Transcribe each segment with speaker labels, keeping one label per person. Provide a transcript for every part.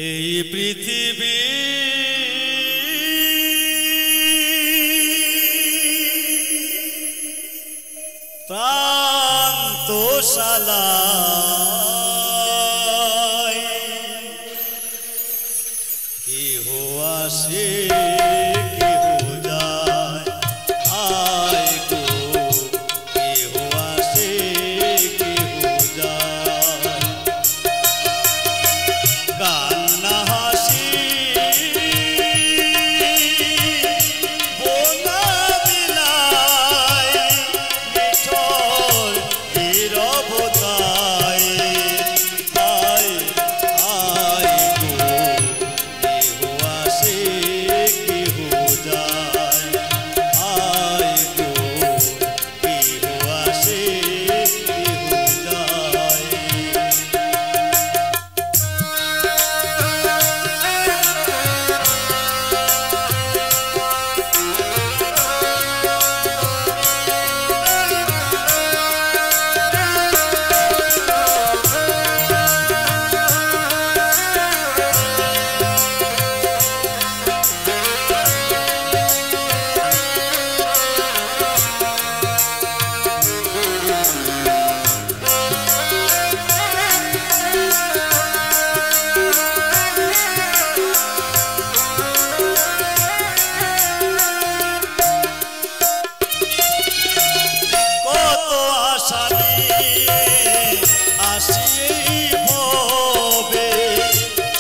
Speaker 1: এই পৃথিবী প্রান্তশালায় কেহ আসে কেহ যায়, আয় গো কেহ আসে কেহ যায়। কান্না হাসি বোনা বিলায় মিঠর নীরবতায়, আয় আয় গো কেহ আসে কেহ যায়, আয় গো কেহ আসে কেহ যায়।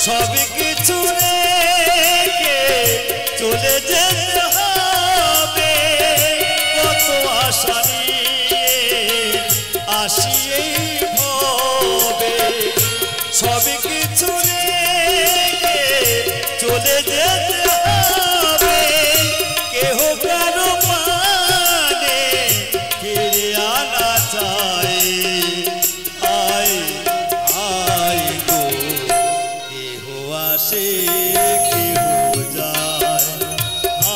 Speaker 1: সব কিছু রেখে চলে যেতে হবে, কত আশা নিয়ে আসি এই ভবে। সব কিছু রেখে চলে যেতে হবে, কেহ কারো মানে ফিরে আনা চায়, আয় আয় গো কেহ আসে কেহ যায়,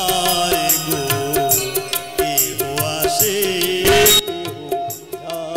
Speaker 1: আয় গো কেহ আসে কেহ যায়।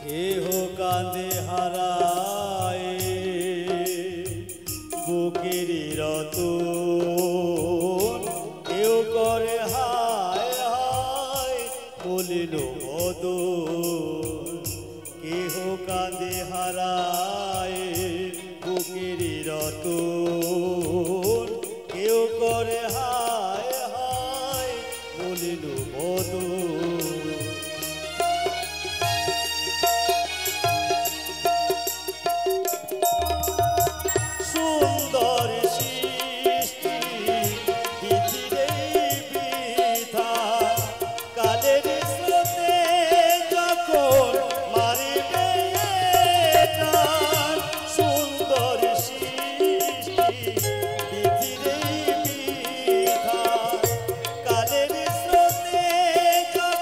Speaker 1: কেহ কাঁদে হারায় বুকের রতন, কেউ করে হায় হায় বলিল বদন। কেহ কাঁদে হারায় বুকের রতন, কেউ করে হায় হায় বলিল বদন। সুন্দর সৃষ্টি বিধিরে বিধা, কালের স্রোতে যখন মারিবে টান। সুন্দর সৃষ্টি বিধিরে বিধা, কালের স্রোতে যখন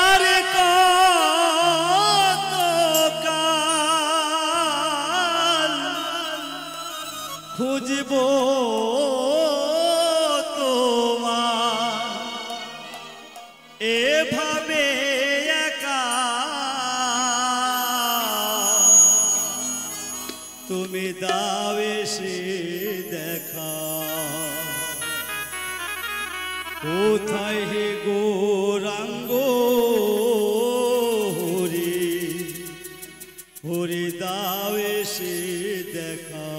Speaker 1: আরে কত কাল খুঁজব তোমার এভাবে একা তুমি দাও এসে দেখা কোথায় হে গৌরাঙ্গ হরি হরি দাও এসে দেখা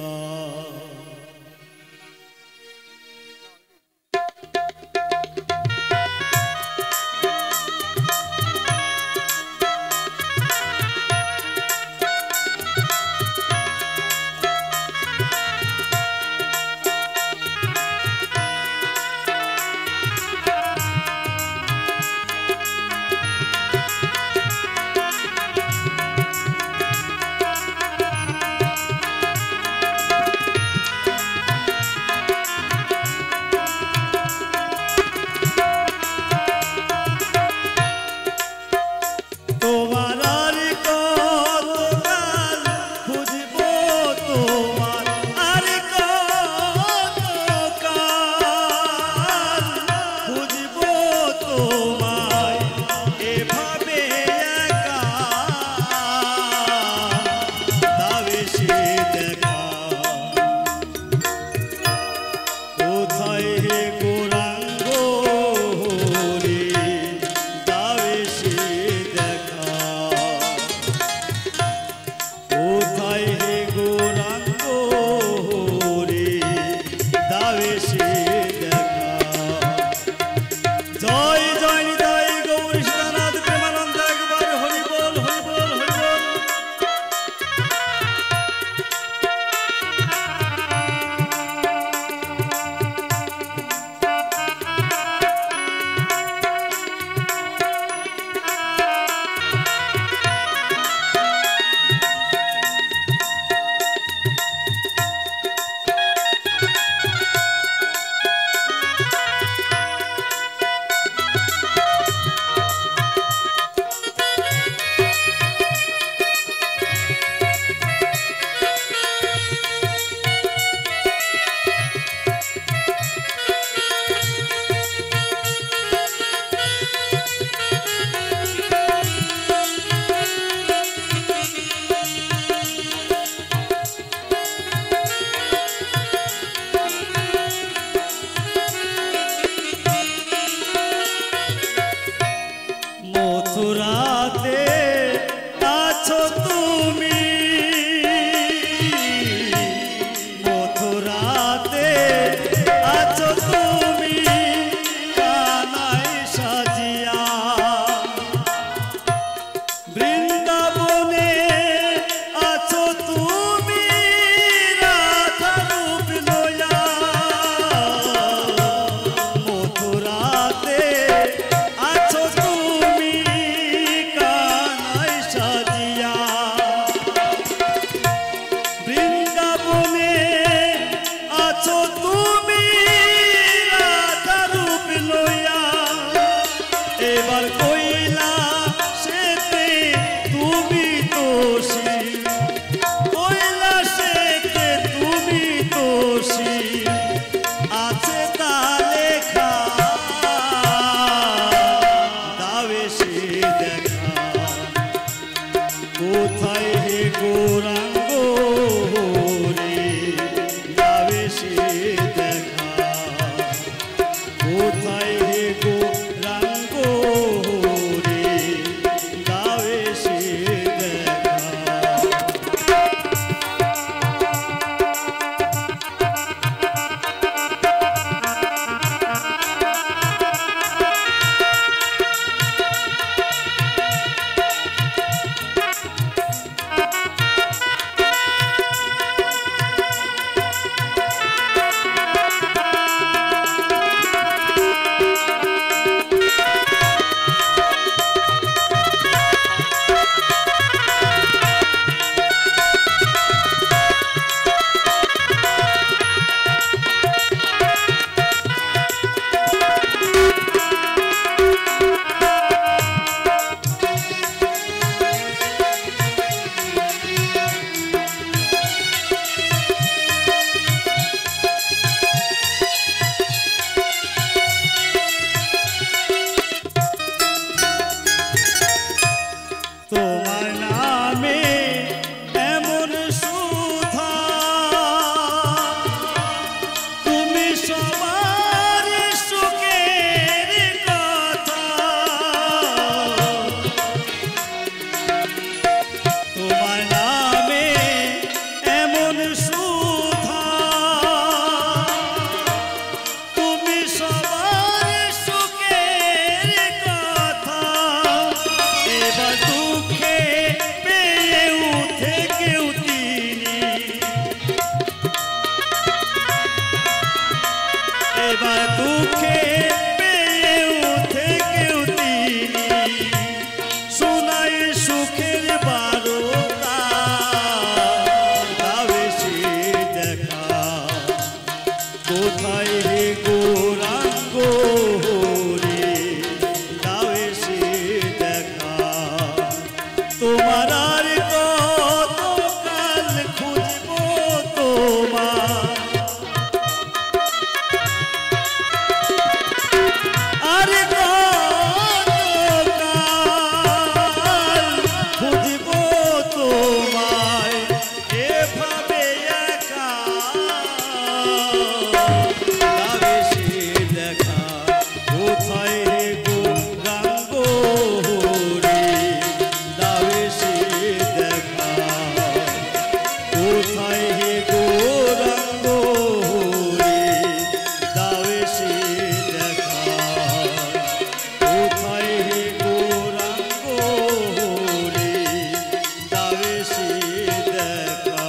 Speaker 1: মথুরাতে আছো তুমি মথুরাতে আছো তুমি কানাই সাজিয়া বৃন্দাবনে আছো তুমি রাধা রূপ লয়া মথুরাতে আছো তুমি কানাই সাজিয়া বৃন্দাবনে আছো তুমি রাধা রূপ লয়া এবার কইলা সেতে তুমি দোষী কইলা সেতে তুমি দোষী আছে তা লেখা দাও এসে দেখা কোথায় হে গৌরাঙ্গ হরি দাও এসে দেখা কোথায় হে গৌরাঙ্গ হরি দাও এসে দেখা এবার দুঃখে পেয়ে উঠে কেউ তিনি শোনায় সুখের বারতা দাও এসে দেখা কোথায় হে গৌরাঙ্গ রে দাও এসে দেখা তোমার আর কত কাল খুঁজব তোমার আর কত কাল খুঁজব তোমায় এভাবে একা দাও এসে দেখা কোথায় হে গৌরাঙ্গ রে দাও এসে দেখা কোথায় হে গৌরাঙ্গ রে দাও এসে দেখা কোথায় হে গৌরাঙ্গ রে দাও এসে দেখা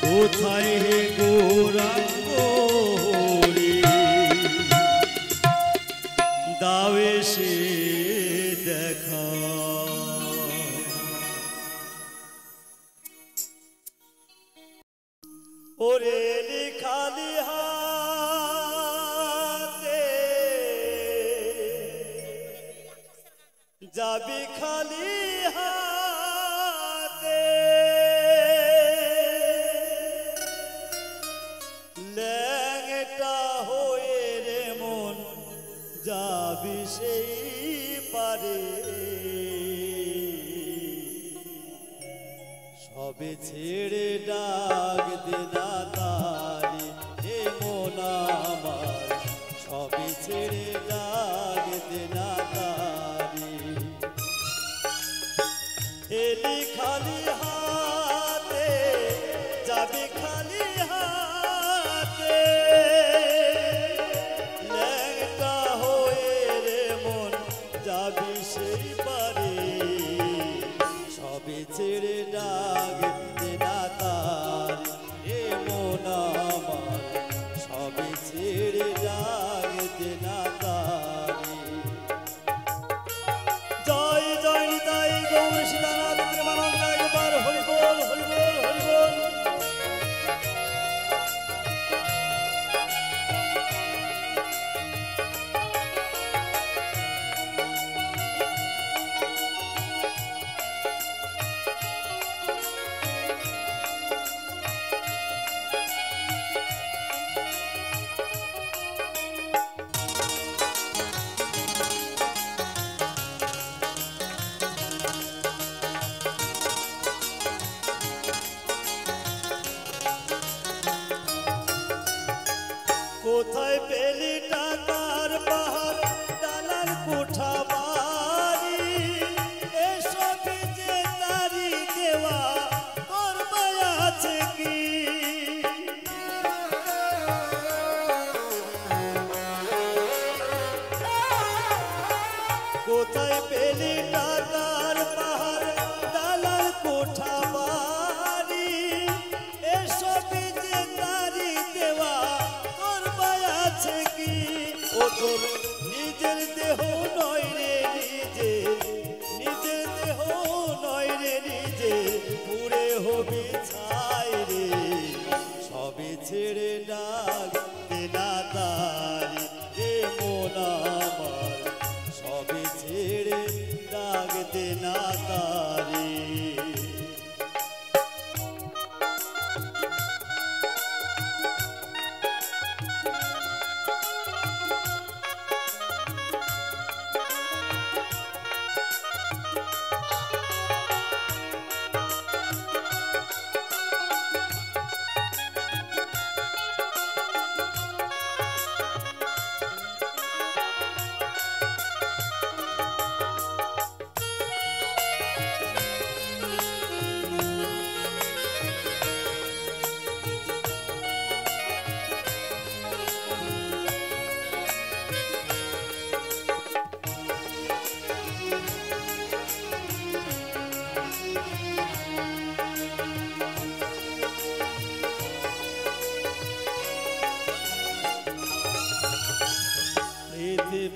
Speaker 1: কোথায় হে গৌরাঙ্গ রে দাও এসে দেখা ওরে খালি হাতে যাবি খালি হাতে ল্যাংটা হয়ে রে মন যাবি সেই পারে সবে ছেড়ে ডাক দেনা তারি হে মন আমার সবে ছেড়ে ডাক দেনা তারি এলি খালি হাতে যাবি খালি হাতে ল্যাংটা হয়ে রে মন যাবি সেই পারে সবে ছেড়ে ডাক দেনা তার হে মন আমার সবে ছেড়ে ডাক দেনা তারি জয় জয় নিতাই গৌর সীতানাথ প্রেমানন্দ একবার হরি বল হরি বল হরি বল কোথায় পেলি টাকার পাহাড় ডালার কোঠা বাড়ি এসব যে তারি দেওয়া তোর মায়া আছে কি কোথায় পেলি টাকার পাহাড় ডালার কোঠা বাড়ি এসব যে তারি দেওয়া আছে কি ও তোর নিজের দেহ নয় রে নিজের দেহ নয় রে নিজে পুরে হবি ছাই রে সবে ছেড়ে ডাক দেনা তারি রে মন আমার সবে ছেড়ে ডাক দেনা তারি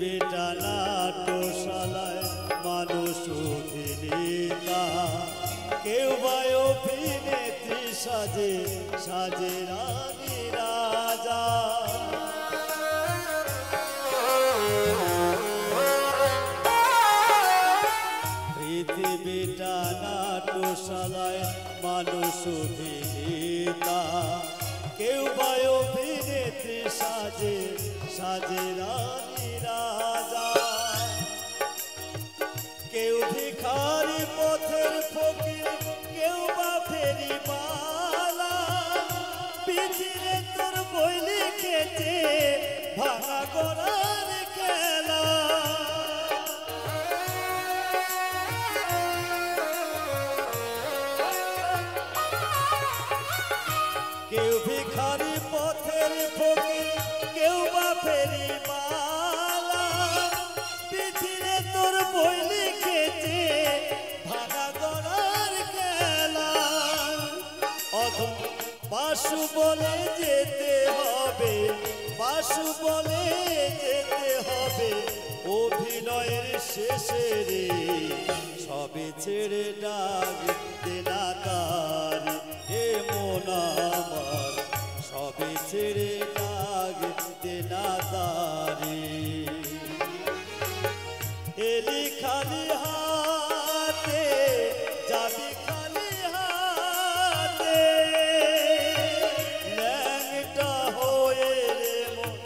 Speaker 1: পৃথিবীটা নাট্যশালায় মানুষ অভিনেতা, কেউ বা অভিনেত্রী সাজে সাজে রানী রাজা। পৃথিবীটা নাট্যশালায় মানুষ অভিনেতা, কেউ বা অভিনেত্রী সাজে সাজে রানী রাজা। কেউ ভিখারি পথের ফকির, কেউ বা ফেরিওয়ালা, পিছিয়ে তোর বই লিখেছে ভাঙা গড়ার খেলা। কেউ ভিখারি পথের ফকির, কেউ বা ফেরিওয়ালা, পিছিয়ে তোর বই লিখেছে ভাঙা গড়ার খেলা। অধম পাশু বলে যেতে হবে, পাশু বলে যেতে হবে, অভিনয়ের শেষে রে সবে ছেড়ে ডাক দেনা তার। এ মন আমার সবে ছেড়ে ডাক দেনা তারে। এলি খালি হাতে যাবি খালি হাতে, ল্যাংটা হয়ে রে মন।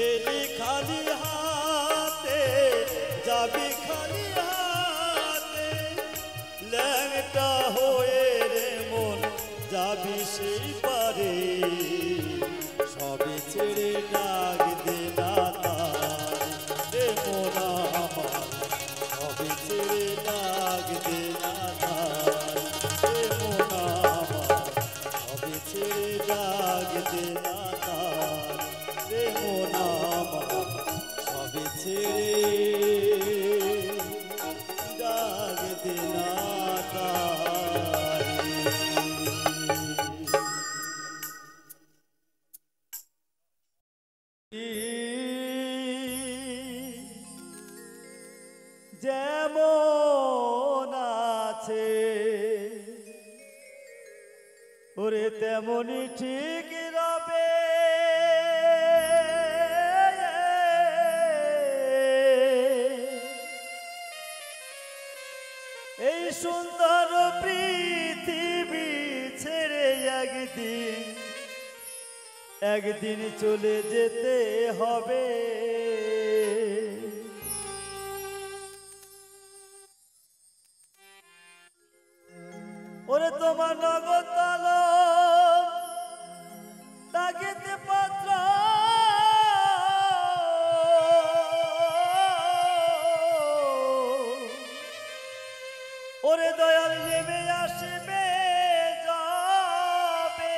Speaker 1: এলি খালি হাতে যাবি খালি হাতে, ল্যাংটা হয়ে রে মন যাবি সেই পারে। সবে ছেড়ে ডাক দেনা তার। এ মন আমার সবে ছেড়ে ডাক দেনা তার। এ মন আমার সবে ছেড়ে ডাক দেনা তার। রে মন আমার সবে ছেড়ে ডাক দেনা তারে। যেমন আছে ওরে তেমনই ঠিক রবে, এই সুন্দর পৃথিবী ছেড়ে একদিন একদিন চলে যেতে হবে। ওরে তোমার নগতল তাকিতে পাত্র, ওরে দয়াল নেমে আসবে যাবে।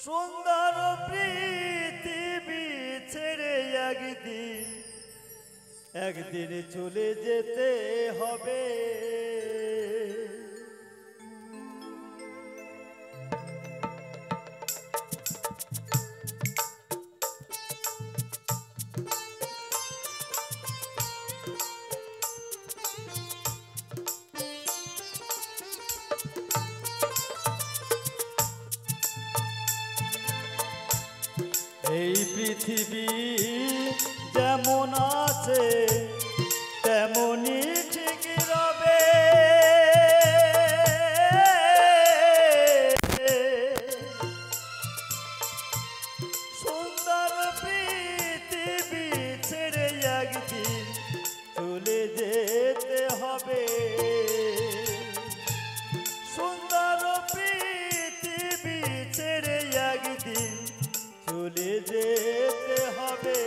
Speaker 1: সুন্দর পৃথিবী ছেড়ে একদিন একদিন চলে যেতে হবে। এই পৃথিবী যেমন আছে তেমনই ঠিক রবে। সুন্দর পৃথিবী ছেড়ে একদিন চলে যেতে হবে। সুন্দর পৃথিবী ছেড়ে একদিন চলে যেতে হবে।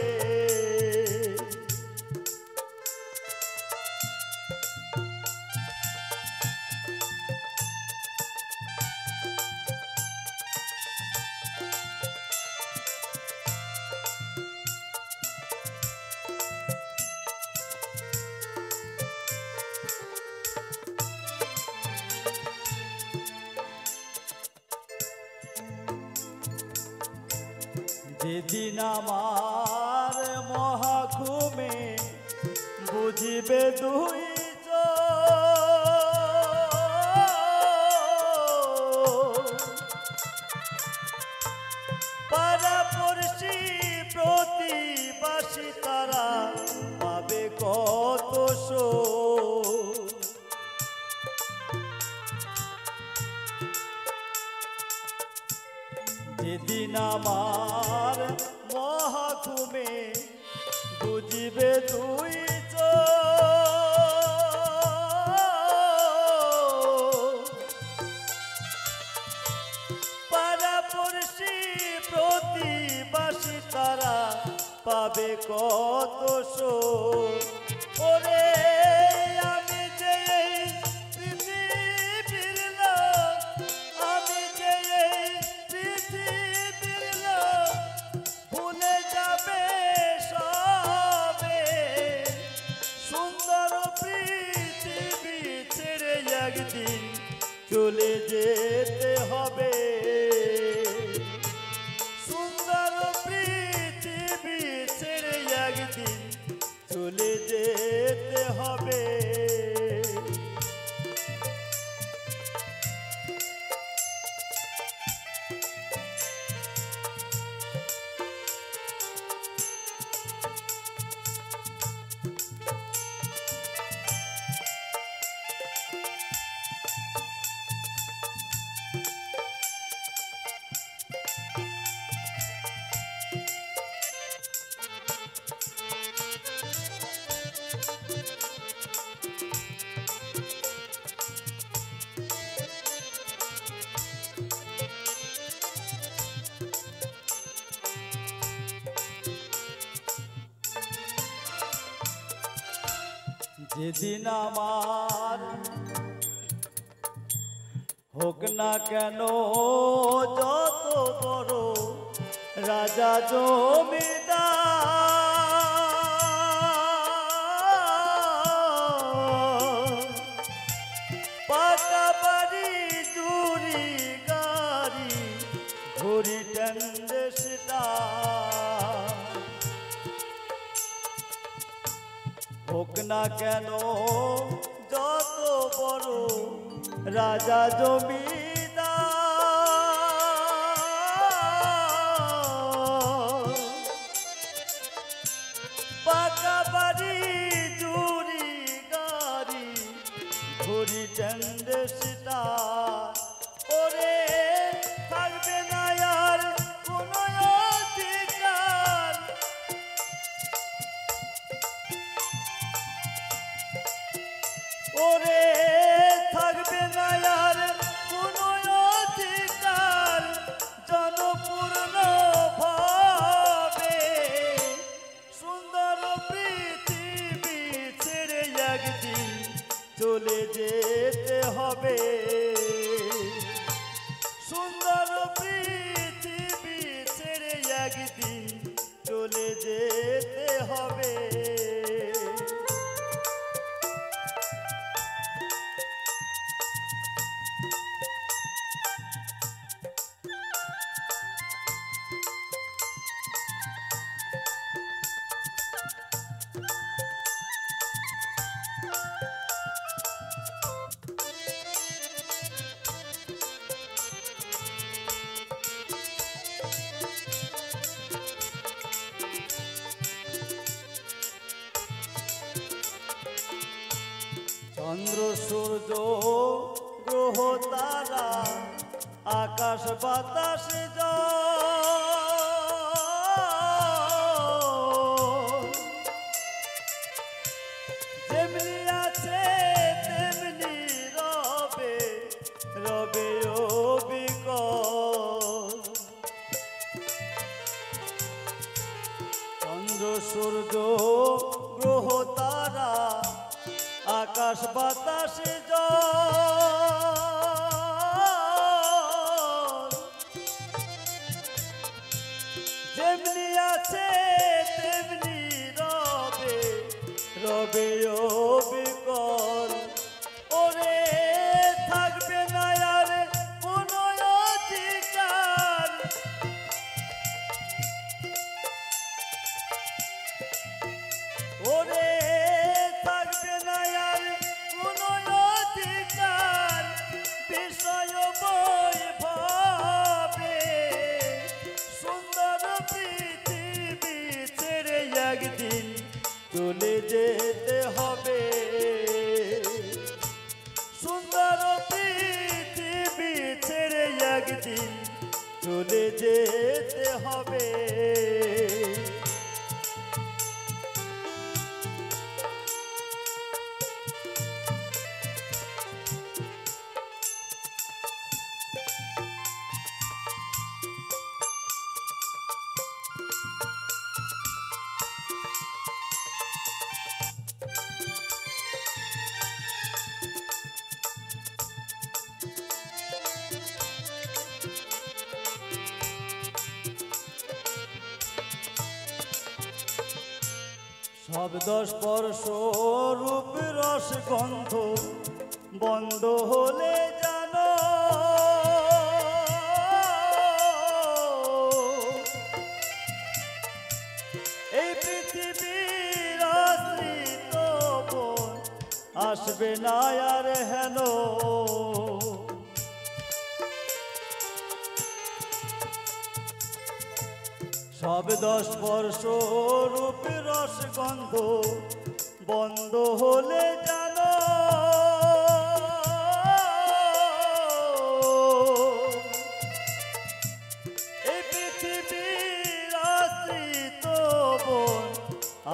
Speaker 1: যেদিন আমার মহাঘুমে বুঝিবে দুই পাড়াপড়শি প্রতিবাসী তারা পাবে কত যেদিন আমার মহাঘুমে বুঝিবে দুই পাড়াপড়শি প্রতিবাসী তারা পাবে কত ওরে আমি যে পৃথিবীর লোক, আমি যে পৃথিবীর লোক, ভুলে যাবে সবে সুন্দর পৃথিবী ছেড়ে একদিন চলে যেতে হবে। সুন্দর পৃথিবী ছেড়ে একদিন চলে যেতে হবে। যেদিন আমার হোক না কেন যত বড় রাজা জমিদার, পাকা বাড়ি জুড়ি গাড়ি ঘড়ি ট্যান্ডেসটা, হোক না কেন যত বড় রাজা জমিদার, পাকা বাড়ি জুড়ি গাড়ি ঘড়ি ট্যান্ডেসটা, ওরে থাকবে না আর কোনো অধিকার, ওরে থাকবে না আর কোনো অধিকার জনপূর্ণ ভাবে। সুন্দর পৃথিবী ছেড়ে একদিন চলে যেতে হবে। সুন্দর পৃথিবী ছেড়ে একদিন চলে যেতে হবে। চন্দ্র সূর্য গ্রহ তারা আকাশ বাতাস যেমনি আছে তেমনি রবে রবে অবিকল। চন্দ্র সূর্য গ্রহ তারা আকাশ বাতাস যেমনি আছে তেমনি রবে রবে অবিকল। ওরে থাকবে না আর কোনো অধিকার, সুন্দর পৃথিবী ছেড়ে একদিন চলে যেতে হবে। শব্দ স্পর্শ রূপ রস গন্ধ বন্ধ হলে জানো এই পৃথিবীর আশ্রিত বন আসবে না আর হেন। শব্দ স্পর্শ রূপ রস গন্ধ বন্ধ হলে জানো এই পৃথিবীর আশ্রিত বন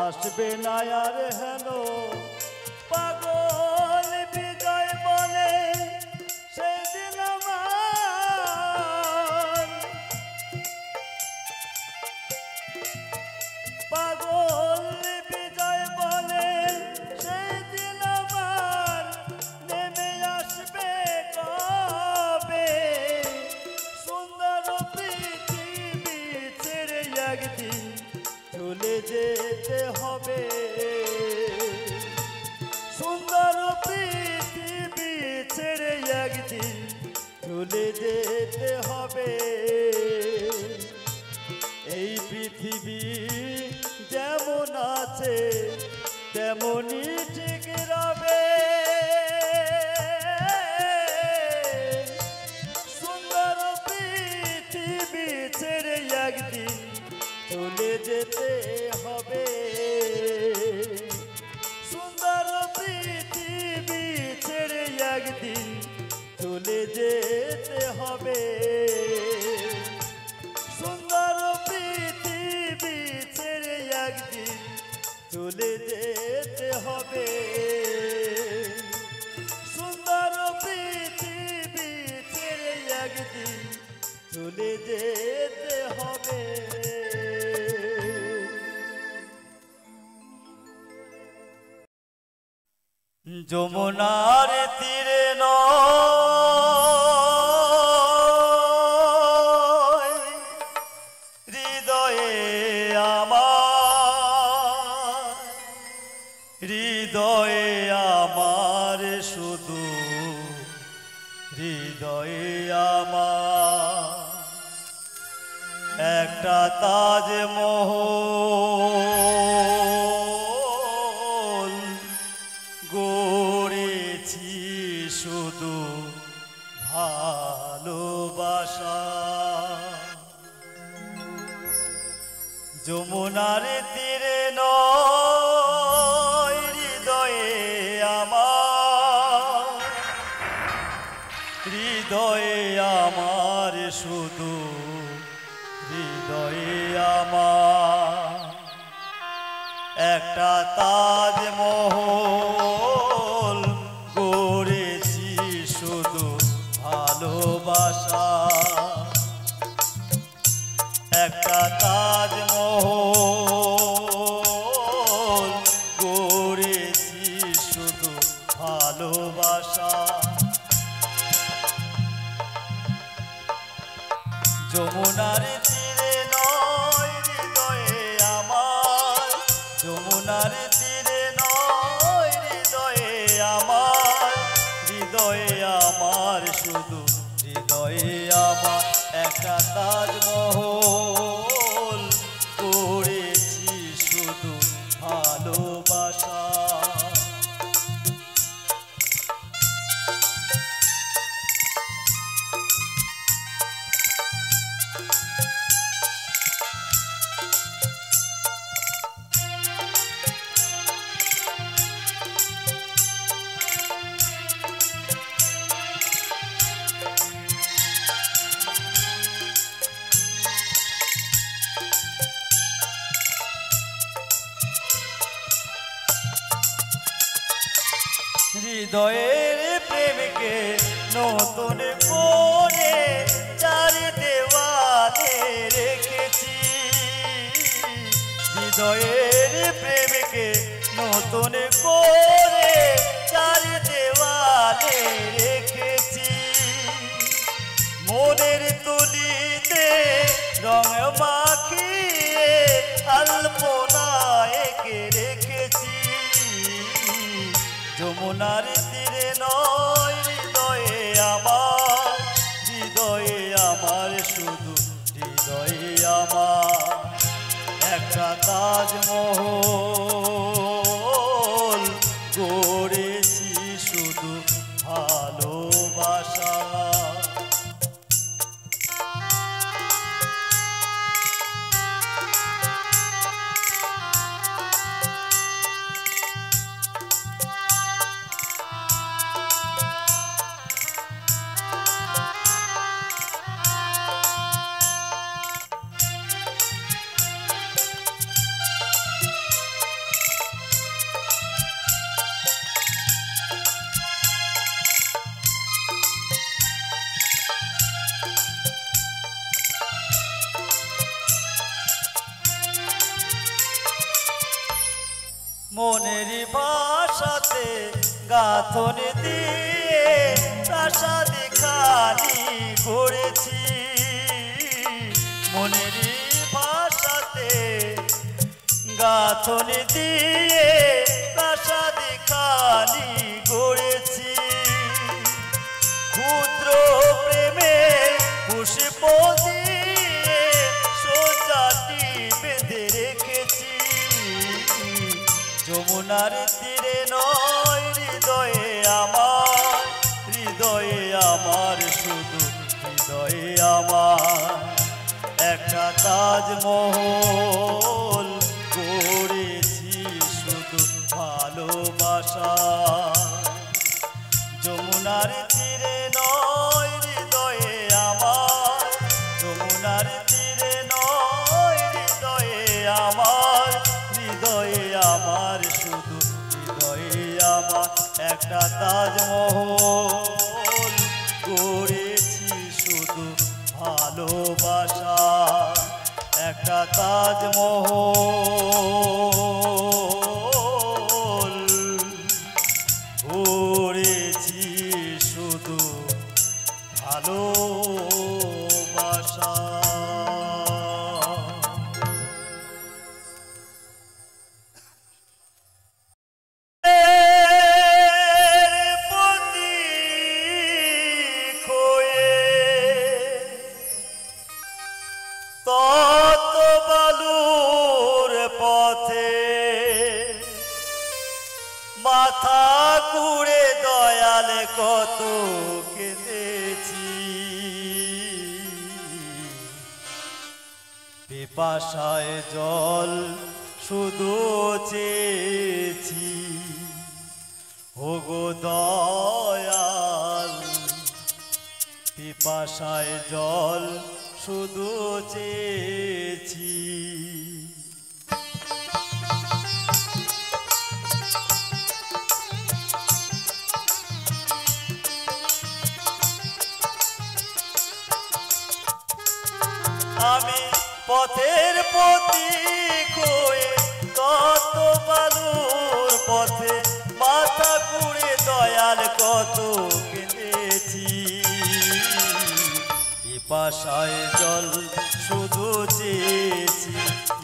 Speaker 1: আসবে না আর হেন। পাগল বিজয় বলে সেদিন আমার পাগল বিজয় বলে সেদিন আমার নেমে আসবে কবে। সুন্দর পৃথিবী ছেড়ে একদিন চলে যেতে হবে। সুন্দর পৃথিবী ছেড়ে একদিন চলে যেতে হবে। এই পৃথিবী যেমন আছে তেমনই ঠিক রবে। সুন্দর পৃথিবী ছেড়ে একদিন চলে যেতে হবে। সুন্দর পৃথিবী ছেড়ে একদিন চলে যেতে হবে। সুন্দর পৃথিবী ছেড়ে একদিন চলে যেতে হবে। সুন্দর পৃথিবী ছেড়ে একদিন চলে যেতে হবে। যমুনার তীরে নয় হৃদয়ে আমার, হৃদয়ে আমার শুধু হৃদয়ে আমার একটা তাজমহল গড়েছি শুধু ভালোবাসা। যমুনার তীরে নয় হৃদয়ে আমার, হৃদয়ে আমার শুধু হৃদয়ে আমার একটা তাজমহল গড়েছি শুধু ভালোবাসা। একটা তাজমহল গড়েছি শুধু ভালোবাসা। যমুনার তীরে নয় হৃদয়ে আমার, যমুনার তীরে নয় হৃদয়ে আমার, হৃদয়ে আমার শুধু হৃদয়ে আমার একটা তাজমহল গড়েছি শুধু ভালোবাসা।
Speaker 2: হৃদয়ের প্রেমকে নতুন করে চারি দেওয়ালে রেখেছি হৃদয়ের প্রেমকে নতুন করে চারি দেওয়ালে রেখেছি মনের তুলিতে রং মাখিয়ে আলপনা এঁকে রেখেছি যমুনার তীরে নয় হৃদয়ে আমার শুধু হৃদয়ে আমার একটা তাজমহল গড়েছি শুধু ভালোবাসা মনের ভাষাতে গাথন দিয়ে প্রাসাদ খানি গড়েছি মনের ভাষাতে গাথন দিয়ে প্রাসাদ খানি গড়েছি ক্ষুদ্র প্রেমে পুষ্প দিয়ে সোজাটি বেঁধে রেখেছি যমুনার তীরে নয় হৃদয়ে আমার শুধু হৃদয়ে আমার একটা তাজমহল গড়েছি শুধু ভালোবাসা যমুনার তীরে নয় হৃদয়ে আমার যমুনার তীরে নয় হৃদয়ে আমার শুধু হৃদয়ে আমার একটা তাজমহল গড়েছি শুধু ভালোবাসা একটা তাজমহল গড়েছি শুধু ভালোবাসা মাথা কুড়ে দয়াল কত কেঁদেছি পিপাসায় জল শুধু চেয়েছি ওগো দয়াল পিপাসায় জল শুধু চেয়েছি আমি পথের পথিক হয়ে কত বালুর পথে মাথা কুড়ে দয়াল কত কেঁদেছি পিপাসায় জল শুধু চেয়েছি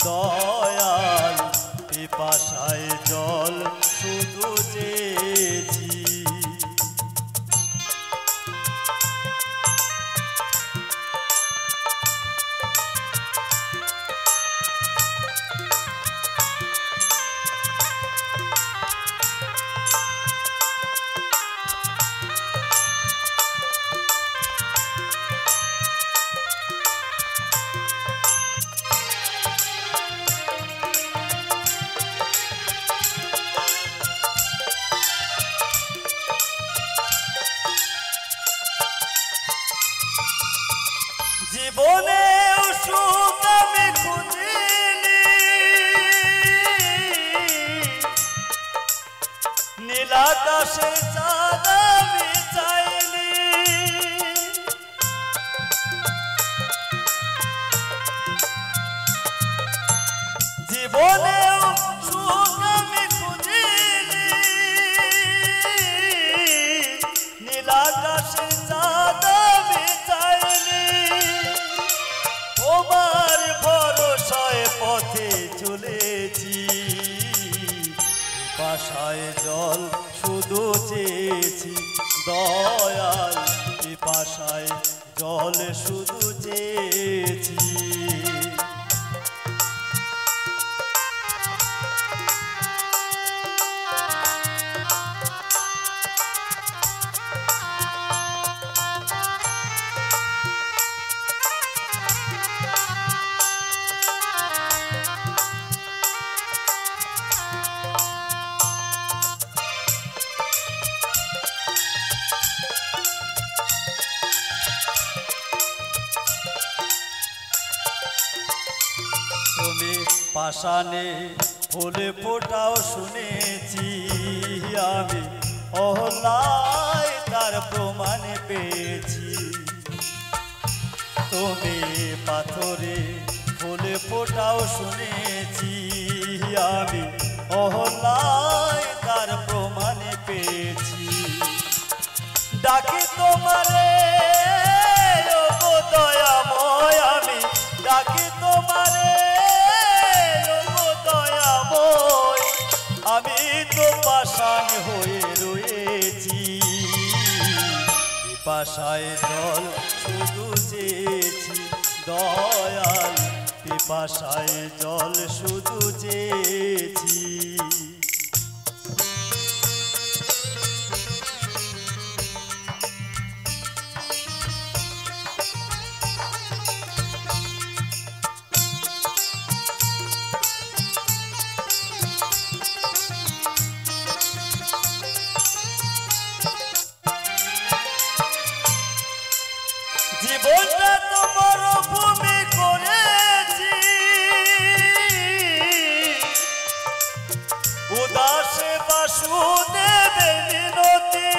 Speaker 2: দয়াল পিপাসায় জল শুধু চেয়েছি জীবনে সুখ আমি খুঁজিনি নীল আকাশে আকাশে চাঁদ আমি চাইনি, তোমার ভরসায় পথে চলেছি, পিপাসায় জল শুধু চেয়েছি দয়াল, পিপাসায় জল শুধু চেয়েছি। তুমি পাষাণে ফুলে ফোটাও শুনেছি আমি, অহল্যায় তার প্রমাণ পেয়েছি। তুমি পাথরে ফুলে ফোটাও শুনেছি আমি, অহল্যায় তার প্রমাণ পেয়েছি। ডাকি তোমারে ওগো দয়াময় আমি, ডাকি তোমারে ওগো দয়াময়, আমি তো পাষাণ হয়ে রয়েছি, পিপাসায় জল শুধু চেয়েছি দয়াল, পিপাসায় জল শুধু চেয়েছি। জীবনটা তোমার ভূমি করেছি, উদাস বাসুদেবের মিনতি,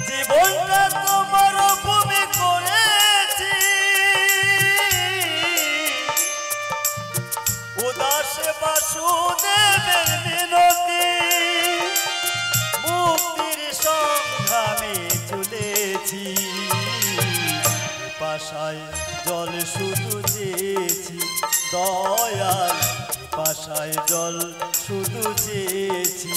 Speaker 2: জীবনটা তোমার ভূমি করেছি, উদাস বাসুদেবের মিনতি, মুক্তির সংগ্রামে চলেছি, পিপাসায় জল শুধু চেয়েছি দয়াল, পিপাসায় জল শুধু চেয়েছি।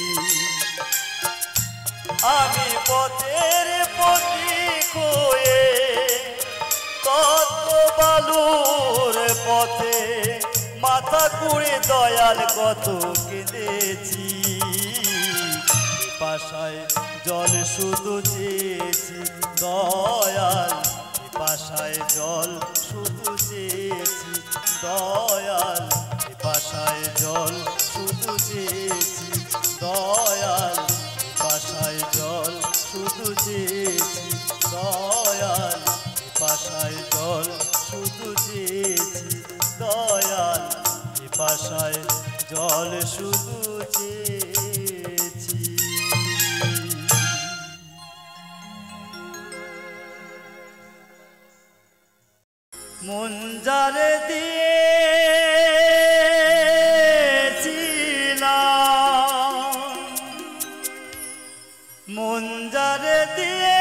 Speaker 2: আমি পথের পথিক হয়ে কত বালুর পথে মাথা কুড়ে দয়াল কত কেঁদেছি, পিপাসায় জল শুধু চেয়েছি দয়াল, পিপাসায় জল শুধু চেয়েছি দয়াল, পিপাসায় জল শুধু চেয়েছি দয়াল, পিপাসায় জল শুধু চেয়েছি দয়াল, পিপাসায় জল শুধু চেয়েছি দয়াল, পিপাসায় জল শুধু চেয়েছি। মন যারে দিয়েছিলাম, মন যারে দিয়েছিলাম,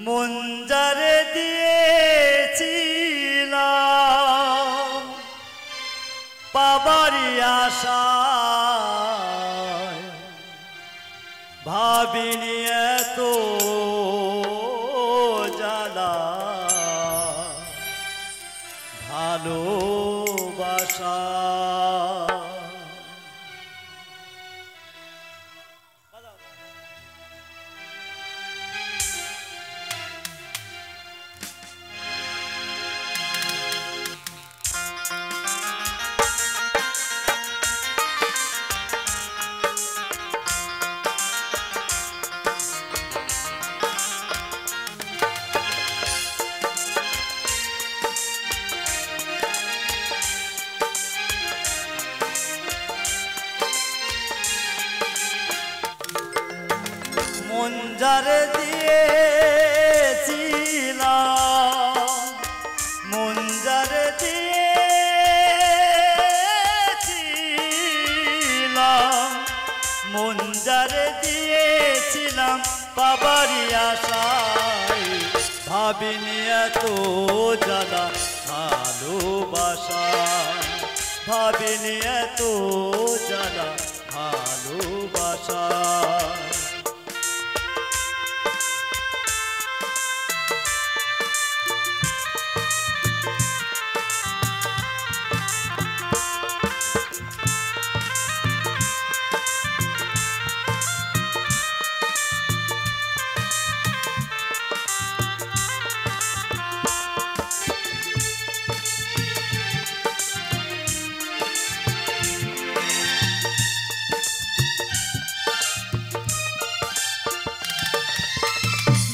Speaker 2: মন যারে দিয়েছিলাম, পাবারি আশায় ভাবিনি এত জ্বালা, ভালোবাসা পাবারি আশায় ভাবিনি এত জ্বালা ভালোবাসা ভাবিনি এত জ্বালা ভালোবাসা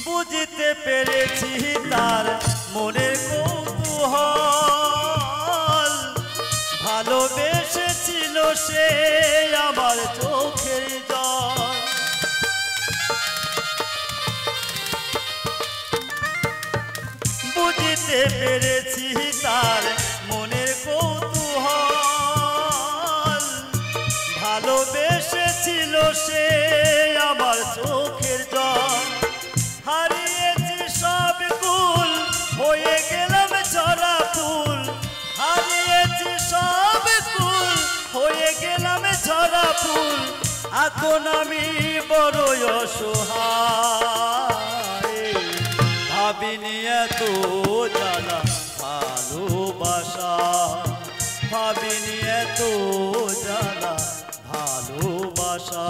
Speaker 2: বুঝতে পেরেছি তার মনের কৌতূহল ভালোবেসেছিল সে আমার চোখের জল বুঝতে পেরেছি তার মনের কৌতূহল ভালোবেসেছিল সে আমার চোখের জল হারিয়েছি সব কুল হয়ে গেলাম ঝরা ফুল হারিয়েছি সব কুল হয়ে গেলাম ঝরা ফুল এখন আমি বড়ই অসহায় ভাবিনি এত জ্বালা ভালোবাসা ভাবিনি এত জ্বালা ভালোবাসা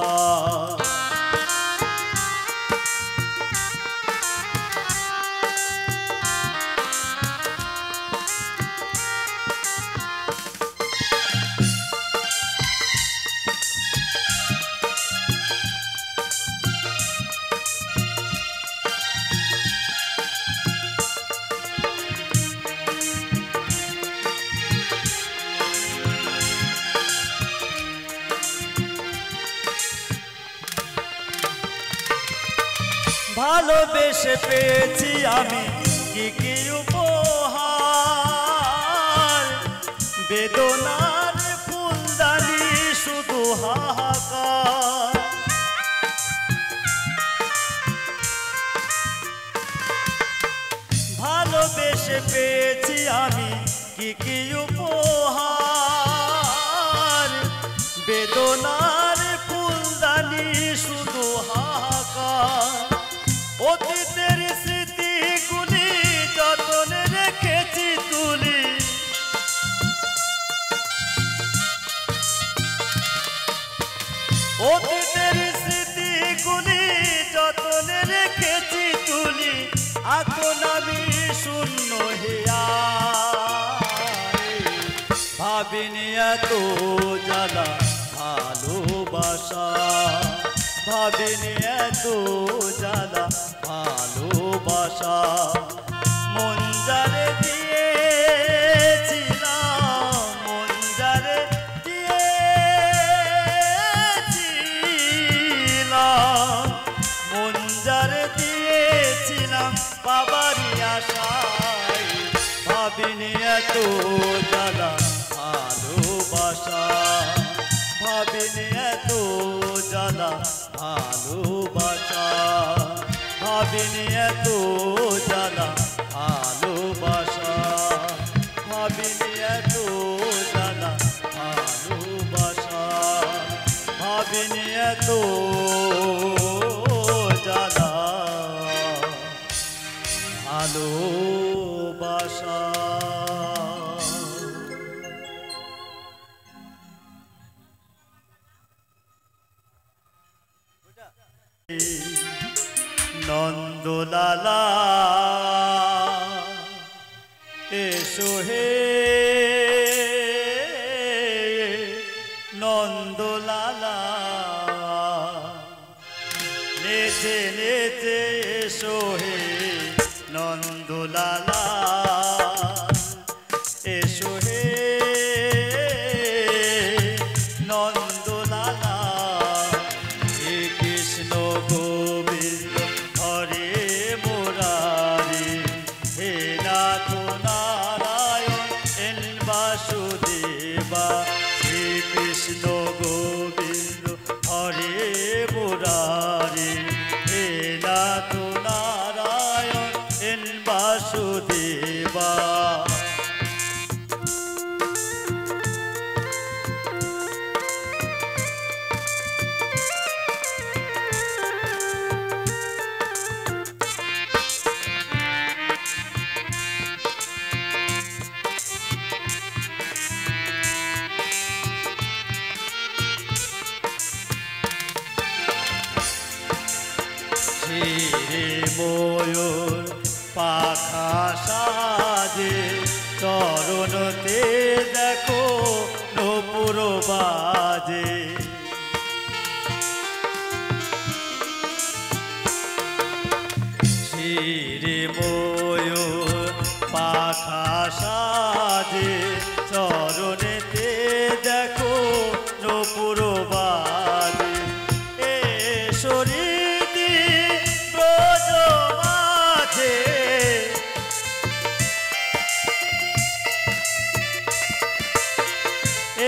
Speaker 2: ভালোবেসে পেয়েছি আমি কি উপহার বেদনার ফুলদানি শুধু হাহাকার ভালোবেসে পেয়েছি আমি কি উপহার বেদনার ফুলদানি শুধু হাহাকার অতীতের স্মৃতিগুলি যতনে রেখেছি তুলি অতীতের স্মৃতিগুলি যতনে রেখেছি তুলি এখন আমি শূন্য হিয়া ভাবিনি এত জ্বালা ভালোবাসা ভাবিনি এত জ্বালা ভালোবাসা মন যারে দিয়েছিলাম মন যারে দিয়েছিলাম মন যারে দিয়েছিলাম পাবারি আশায় ভাবিনি এত জ্বালা ভালোবাসা ভাবিনি এত জ্বালা ভালোবাসা ভাবিনি এত জ্বালা ভালোবাসা ভাবিনি এত জ্বালা ভালোবাসা ভাবিনি এত জ্বালা ভালোবাসা নন্দলালা এসো হে নন্দলালা নেচে নেচে এসো হে নন্দলালা এসো হে নন্দলালা হে কৃষ্ণ গোবিন্দ হরে মুরারি হে নাথ নারায়ণ এন বাসুদেবা শ্রী কৃষ্ণ গোবিন্দ হরে মুরারি হে নাথ বাসুদেবা। রে ময়ূর পাখা সাজে চরণতে দেখো নূপুর বাজে। রে ময়ূর পাখা সাজে চরণেতে দেখো নূপুর বাজে। এ শরীর ব্রজ মাঝে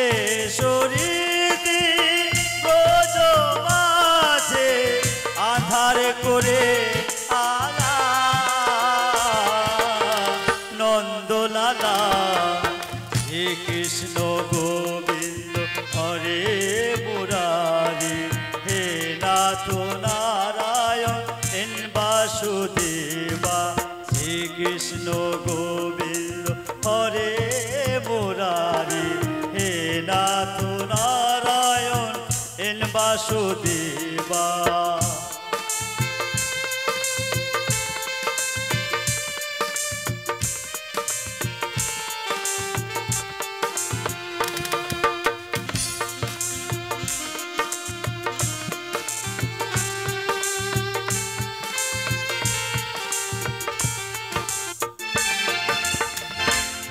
Speaker 2: এ শরীর ব্রজ মাঝে আধার করে আলা নন্দলালা। হে কৃষ্ণ গোবিন্দ হরে মুরারি হে নাথ নারায়ণ এন বাসুদেবা। শ্রী কৃষ্ণ গোবিন্দ হরে মুরারি হে নাথ নারায়ণ এন বাসুদেবা।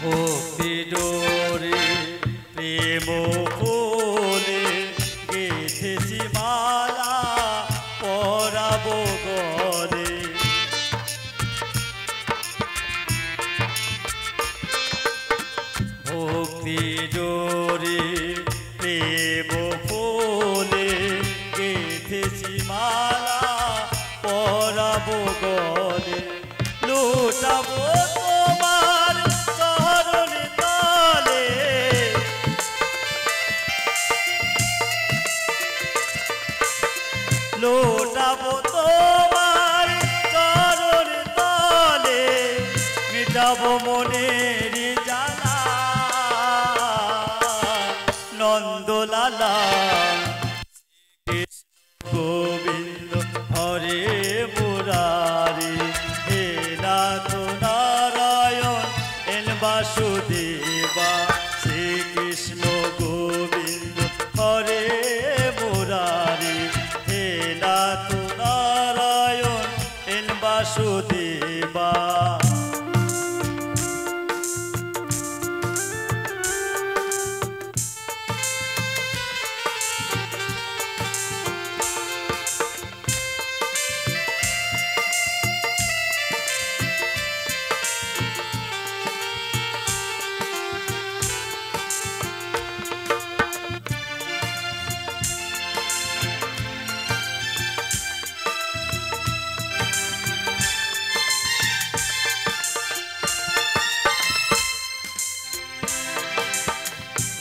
Speaker 2: ভক্তি ডোরে প্রেম ফুলে গেথেছি মালা পরাবো গলে। ভক্তি ডোরে প্রেম ফুলে গেথেছি মালা পরাবো গলে। লুটাবো তোমার চরণ তলে লুটাবো তোমার চরণ তলে মিটাবো মনের জ্বালা নন্দলালা। গোবিন্দ হরে মুরারি হে নাথ নারায়ণ এন বাসুদেবা। শ্রীকৃষ্ণ গোবিন্দ হরে মুরারি হে নাথ নারায়ণ এন বাসুদেবা।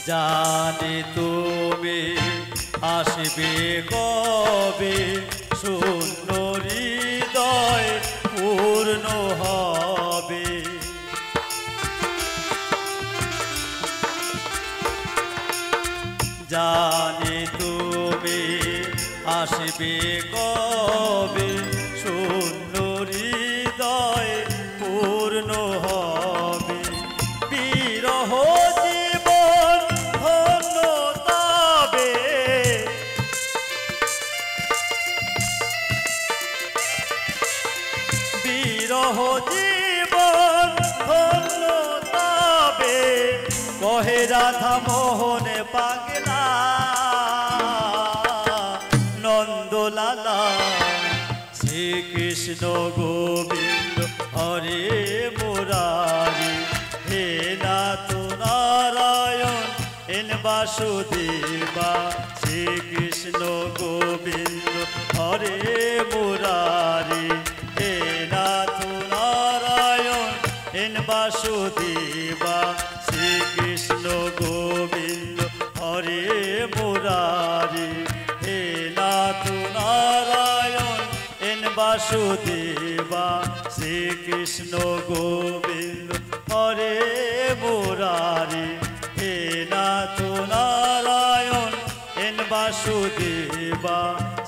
Speaker 2: জানি তুমি আসবে কবে শূন্য হৃদয় পূর্ণ হবে। জানি তুমি আসবে কবে শূন্য হৃদয় পূর্ণ হবে। বিরহ জীবন ধন্য তবে বিরহ জীবন ধন্য তবে কহে রাধা মোহন পাগলা নন্দলালা। শ্রীকৃষ্ণ গোবিন্দ হরে মুরারি হে নাথ নারায়ণ এন বাসুদেবা। শ্রীকৃষ্ণ গোবিন্দ হরে মুরারি হে নাথ নারায়ণ এন বাসুদেবা শ্রীকৃষ্ণ গোবিন্দ হরে মুরারি হে নাথ নারায়ণ এন বাসুদেবা শ্রীকৃষ্ণ গোবিন্দ হরে মুরারি হে নাথ নারায়ণ এন বাসুদেবা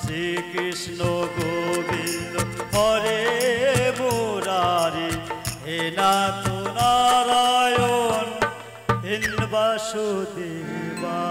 Speaker 2: শ্রীকৃষ্ণ গোবিন্দ হরে মুরারি হে নাথ নারায়ণ এন বাসুদেবা।